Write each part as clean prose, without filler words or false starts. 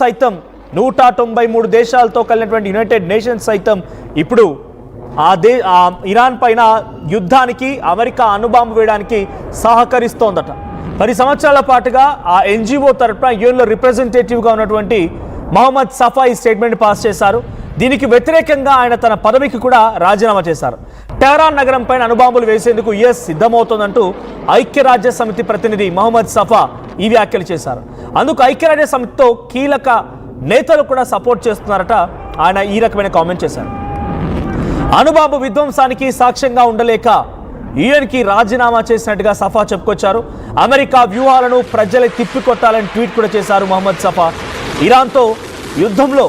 సైతం 193 దేశాలతో కలిగినటువంటి యునైటెడ్ నేషన్స్ సైతం ఇప్పుడు ఇరాన్ పైన యుద్ధానికి అమెరికా అణుబాంబు వేయడానికి సహకరిస్తోందట. 10 సంవత్సరాల పాటుగా ఆ ఎన్జిఓ తరపున యుఎన్లో రిప్రజెంటేటివ్గా ఉన్నటువంటి మహమ్మద్ సఫా ఈ స్టేట్మెంట్ పాస్ చేశారు. దీనికి వ్యతిరేకంగా ఆయన తన పదవికి కూడా రాజీనామా చేశారు. టెహరాన్ నగరం పైన అణుబాంబులు వేసేందుకు యుఎస్ సిద్ధమవుతోందంటూ ఐక్యరాజ్య సమితి ప్రతినిధి మహమ్మద్ సఫా ఈ వ్యాఖ్యలు చేశారు. అందుకు ఐక్యరాజ్య సమితితో కీలక నేతలు కూడా సపోర్ట్ చేస్తున్నారట. ఆయన ఈ రకమైన కామెంట్ చేశారు. అణుబాంబు విధ్వంసానికి సాక్ష్యంగా ఉండలేక యుఎన్కి రాజీనామా చేసినట్టుగా సఫా చెప్పుకొచ్చారు. అమెరికా వ్యూహాలను ప్రజలే తిప్పికొట్టాలని ట్వీట్ కూడా చేశారు మహమ్మద్ సఫా. ఇరాన్తో యుద్ధంలో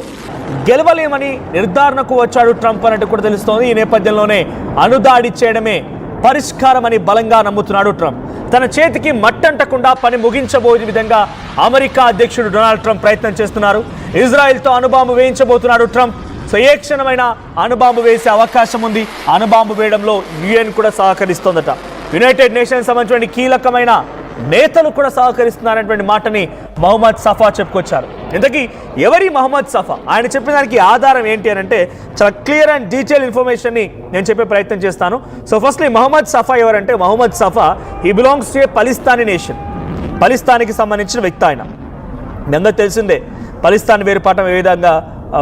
గెలవలేమని నిర్ధారణకు వచ్చాడు ట్రంప్ అన్నట్టు కూడా తెలుస్తోంది. ఈ నేపథ్యంలోనే అణుదాడి చేయడమే పరిష్కారమని బలంగా నమ్ముతున్నాడు ట్రంప్. తన చేతికి మట్టంటకుండా పని ముగించబోయే విధంగా అమెరికా అధ్యక్షుడు డొనాల్డ్ ట్రంప్ ప్రయత్నం చేస్తున్నారు. ఇజ్రాయెల్తో అణుబాంబు వేయించబోతున్నాడు ట్రంప్. సో ఏ క్షణమైనా అణుబాంబు వేసే అవకాశం ఉంది. అణుబాంబు వేయడంలో యుఎన్ కూడా సహకరిస్తోందట. యునైటెడ్ నేషన్స్ సంబంధించిన కీలకమైన నేతలు కూడా సహకరిస్తున్నారనేటువంటి మాటని మహమ్మద్ సఫా చెప్పుకొచ్చారు. ఇంతకీ ఎవరి మహమ్మద్ సఫా? ఆయన చెప్పిన దానికి ఆధారం ఏంటి అని అంటే చాలా క్లియర్ అండ్ డీటెయిల్ ఇన్ఫర్మేషన్ని నేను చెప్పే ప్రయత్నం చేస్తాను. సో ఫస్ట్లీ మహమ్మద్ సఫా ఎవరంటే, మహమ్మద్ సఫా ఈ బిలాంగ్స్ టు ఏ పలిస్తానీ నేషన్. పలిస్తాన్కి సంబంధించిన వ్యక్తి ఆయన. అందరికీ తెలిసిందే పలిస్తాన్ వేరుపాఠం ఏ విధంగా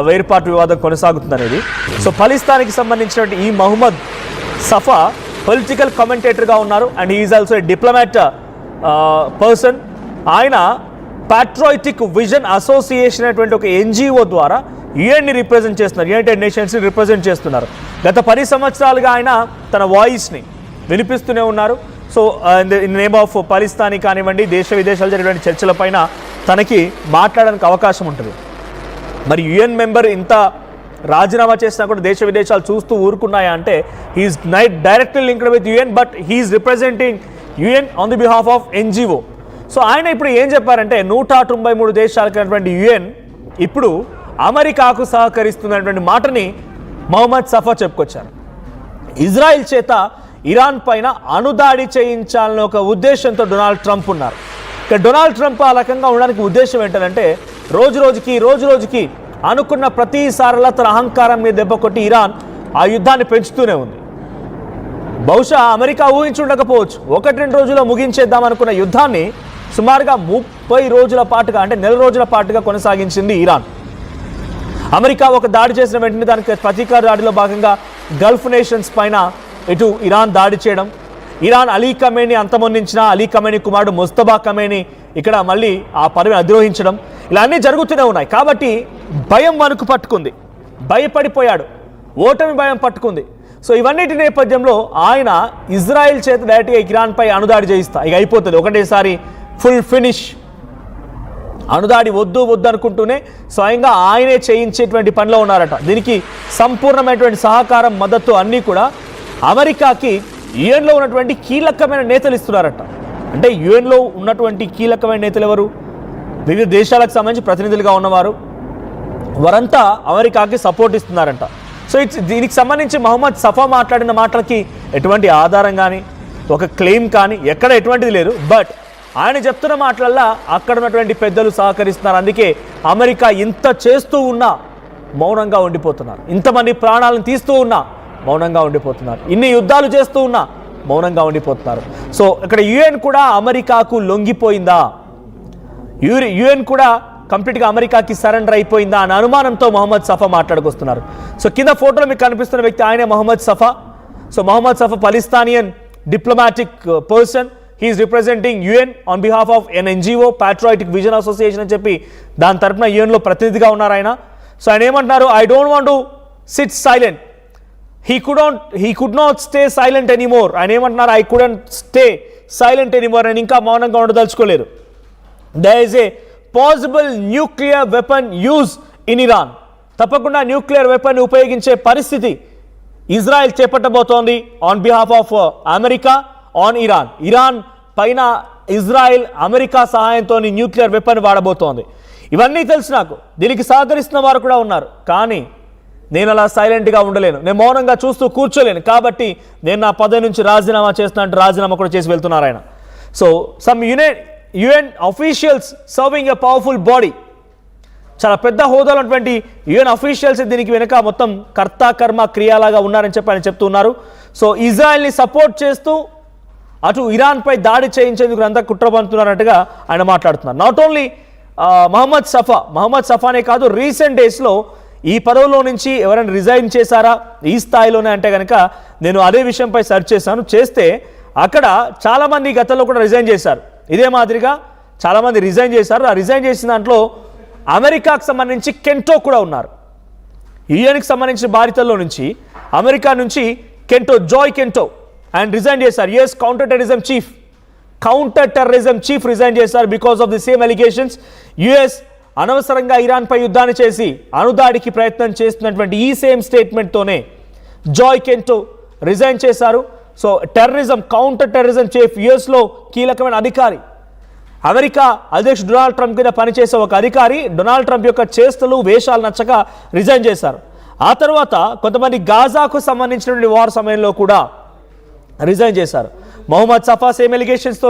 వేరుపాటు వివాదం కొనసాగుతుందనేది. సో పలిస్తాన్కి సంబంధించినటువంటి ఈ మహమ్మద్ సఫా పొలిటికల్ కమెంటేటర్గా ఉన్నారు and he is also a diplomat person. ఆయన పాట్రియాటిక్ విజన్ అసోసియేషన్ అనేటువంటి ఒక ఎన్జిఓ ద్వారా యుఎన్ని రిప్రజెంట్ చేస్తున్నారు, యునైటెడ్ నేషన్స్ని రిప్రజెంట్ చేస్తున్నారు. గత 10 సంవత్సరాలుగా ఆయన తన వాయిస్ని వినిపిస్తూనే ఉన్నారు. సో ఇన్ నేమ్ ఆఫ్ పాలిస్తానీ కానివ్వండి, దేశ విదేశాలు జరిగినటువంటి చర్చలపైన తనకి మాట్లాడడానికి అవకాశం ఉంటుంది. మరి యుఎన్ మెంబర్ ఇంత రాజీనామా చేసినా కూడా దేశ విదేశాలు చూస్తూ ఊరుకున్నాయా అంటే he's directly linked with UN, but he's representing UN on the behalf of NGO. So ఆయన ఇప్పుడు ఏం చెప్పారంటే 193 దేశాలకైనటువంటి యుఎన్ ఇప్పుడు అమెరికాకు సహకరిస్తున్నటువంటి మాటని మహమ్మద్ సఫా చెప్పుకొచ్చారు. ఇజ్రాయిల్ చేత ఇరాన్ పైన అణుదాడి చేయించాలనే ఒక ఉద్దేశంతో డొనాల్డ్ ట్రంప్ ఉన్నారు. ఇక డొనాల్డ్ ట్రంప్ ఆ రకంగా ఉండడానికి ఉద్దేశం ఏంటంటే రోజు రోజుకి అనుకున్న ప్రతిసారిలా తన అహంకారం మీద దెబ్బ కొట్టి ఇరాన్ ఆ యుద్ధాన్ని పెంచుతూనే ఉంది. బహుశా అమెరికా ఊహించి ఉండకపోవచ్చు. 1-2 రోజుల్లో ముగించేద్దాం అనుకున్న యుద్ధాన్ని సుమారుగా 30 రోజుల పాటుగా, అంటే నెల రోజుల పాటుగా కొనసాగించింది ఇరాన్. అమెరికా ఒక దాడి చేసిన వెంటనే దానికి ప్రతీకార దాడిలో భాగంగా గల్ఫ్ నేషన్స్ పైన ఇటు ఇరాన్ దాడి చేయడం, ఇరాన్ అలీ ఖమేనీ అంతమొందించిన అలీ ఖమేనీ కుమారుడు ముస్తబా ఖమేనీ ఇక్కడ మళ్ళీ ఆ పదవిని అధిరోహించడం, ఇలా అన్నీ జరుగుతూనే ఉన్నాయి. కాబట్టి భయం వణుకు పట్టుకుంది, భయపడిపోయాడు, ఓటమి భయం పట్టుకుంది. సో ఇవన్నిటి నేపథ్యంలో ఆయన ఇజ్రాయెల్ చేత డైరెక్ట్గా ఇరాన్పై అణుదాడి చేయిస్తా, ఇక అయిపోతుంది, ఒకటేసారి ఫుల్ ఫినిష్, అణుదాడి వద్దు అనుకుంటూనే స్వయంగా ఆయనే చేయించేటువంటి పనిలో ఉన్నారట. దీనికి సంపూర్ణమైనటువంటి సహకారం, మద్దతు అన్నీ కూడా అమెరికాకి యుఎన్లో ఉన్నటువంటి కీలకమైన నేతలు ఇస్తున్నారట. అంటే యుఎన్లో ఉన్నటువంటి కీలకమైన నేతలు ఎవరు? వివిధ దేశాలకు సంబంధించి ప్రతినిధులుగా ఉన్నవారు, వారంతా అమెరికాకి సపోర్ట్ ఇస్తున్నారంట. సో దీనికి సంబంధించి మహమ్మద్ సఫా మాట్లాడిన మాటలకి ఎటువంటి ఆధారం కానీ, ఒక క్లెయిమ్ కానీ ఎక్కడ ఎటువంటిది లేదు. బట్ ఆయన చెప్తున్న మాటలల్లా అక్కడ ఉన్నటువంటి పెద్దలు సహకరిస్తున్నారు. అందుకే అమెరికా ఇంత చేస్తూ ఉన్నా మౌనంగా ఉండిపోతున్నారు. ఇంతమంది ప్రాణాలను తీస్తూ ఉన్నా మౌనంగా ఉండిపోతున్నారు. ఇన్ని యుద్ధాలు చేస్తూ ఉన్నా మౌనంగా ఉండిపోతున్నారు. సో ఇక్కడ యుఎన్ కూడా అమెరికాకు లొంగిపోయిందా, యుఎన్ కూడా కంప్లీట్గా అమెరికాకి సరెండర్ అయిపోయిందా అనే అనుమానంతో మహమ్మద్ సఫా మాట్లాడుకొస్తున్నారు. సో కింద ఫోటోలో మీకు కనిపిస్తున్న వ్యక్తి ఆయనే Mohammad Safa. So Mohammad Safa Palestinian diplomatic person. He's representing UN on behalf of an NGO, patriotic vision association అని చెప్పి దాని తరఫున యుఎన్లో ప్రతినిధిగా ఉన్నారు ఆయన. సో ఆయన ఏమంటున్నారు, I don't want to SIT silent. He could not stay silent anymore. ఆయన ఏమంటున్నారు, I couldn't stay silent anymore. నేను ఇంకా మౌనంగా ఉండదలుచుకోలేదు. There is a possible nuclear weapon use in Iran. తప్పకుండా న్యూక్లియర్ వెపన్ ఉపయోగించే పరిస్థితి ఇజ్రాయెల్ చేపట్టబోతోంది on behalf of America on Iran. Iran పైన ఇజ్రాయెల్ అమెరికా సహాయంతో న్యూక్లియర్ వెపన్ వాడబోతోంది. ఇవన్నీ తెలుసు నాకు. దీనికి సహకరిస్తున్న వారు కూడా ఉన్నారు. కానీ నేను అలా సైలెంట్గా ఉండలేను, నేను మౌనంగా చూస్తూ కూర్చోలేను. కాబట్టి నేను నా పదవి నుంచి రాజీనామా చేస్తున్నట్టు రాజీనామా కూడా చేసి వెళ్తున్నారు ఆయన. So some UN officials serving a powerful body చాలా పెద్ద హోదాలో ఉన్నటువంటి యుఎన్ అఫీషియల్స్ దీనికి వెనుక మొత్తం కర్త కర్మ క్రియాలాగా ఉన్నారని చెప్పి ఆయన చెప్తున్నారు. సో ఇజ్రాయెల్ని సపోర్ట్ చేస్తూ అటు ఇరాన్పై దాడి చేయించేందుకు అంతా కుట్ర పన్నుతున్నారన్నట్టుగా ఆయన మాట్లాడుతున్నారు. నాట్ ఓన్లీ మహమ్మద్ సఫానే కాదు, రీసెంట్ డేస్లో ఈ పదవిలో నుంచి ఎవరైనా రిజైన్ చేశారా ఈ స్థాయిలోనే అంటే కనుక నేను అదే విషయంపై సెర్చ్ చేస్తే అక్కడ చాలామంది గతంలో కూడా రిజైన్ చేశారు. ఇదే మాదిరిగా చాలామంది రిజైన్ చేశారు. ఆ రిజైన్ చేసిన దాంట్లో అమెరికాకు సంబంధించి కెంటో కూడా ఉన్నారు. యుఎన్కి సంబంధించిన బాధితుల్లో నుంచి అమెరికా నుంచి జాయ్ కెంటో ఆయన రిజైన్ చేశారు. US counter terrorism chief resign చేశారు because of the same allegations. US అనవసరంగా ఇరాన్పై యుద్ధాన్ని చేసి అణుదాడికి ప్రయత్నం చేస్తున్నటువంటి ఈ సేమ్ స్టేట్మెంట్తోనే జాయ్ కెంటో రిజైన్ చేశారు. సో కౌంటర్ టెర్రరిజం చీఫ్ యుఎస్లో కీలకమైన అధికారి, అమెరికా అధ్యక్షుడు డొనాల్డ్ ట్రంప్ కింద పనిచేసే ఒక అధికారి డొనాల్డ్ ట్రంప్ యొక్క చేష్టలు వేషాలు నచ్చక రిజైన్ చేశారు. ఆ తర్వాత కొంతమంది గాజాకు సంబంధించినటువంటి వార్ సమయంలో కూడా రిజైన్ చేశారు. మొహమ్మద్ సఫా సేమ్ ఎలిగేషన్స్తో